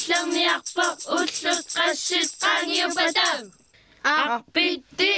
Juullерниарпа уллут qassut qaangiupataam arpitti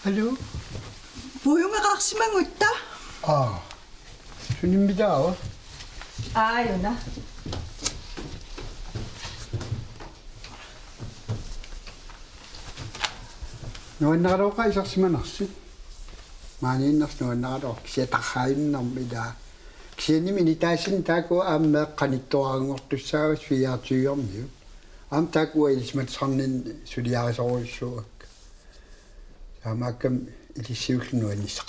Hallo? Boyong akaksimang uta. 손님입니다. 아유나. 누원나가로가 있었으면 없지. 많이 있었어 누원나가로. 기세 다 하인 놈이다. 기세님이 니다신 타고 암매 간이또한 것도 싸워 수야 주염이요. 암 타고 있으면 선는 수리아서 올 수. 아마끔 이리 시울 누원 있어.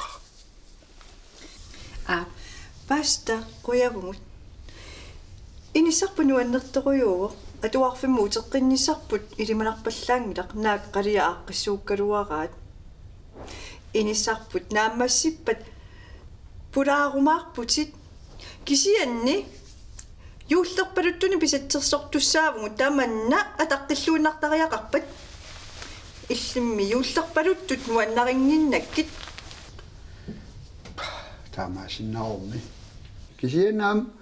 아, 바스타 고야붕. 이니삭분 누원너떠고요. атуарфим утеққиннисарпут илиманарпаллаангилақ нааққалиа аққиссууккалуараат инissarput нааммассиппат пулаарумаарпутит кисианни юуллерпалуттуни писатсерсортуссаавгу таманна атаққиллуиннартариақарпат иллимми юуллерпалуттут нуаннарингиннаккит таамаасиннаорми кисианаам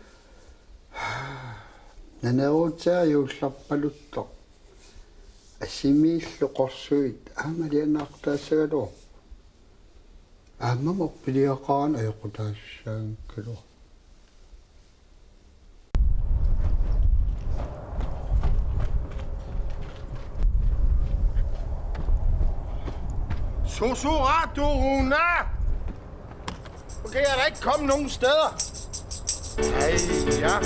нанеруутсаа юулларпалутто ассимииллоқорсуит аамалианаартаассагалу ааммамор пилиақаан аёқутаассаанкалу Susurraduna! Nu kan jeg da ikke komme nogen steder. Ej, ja.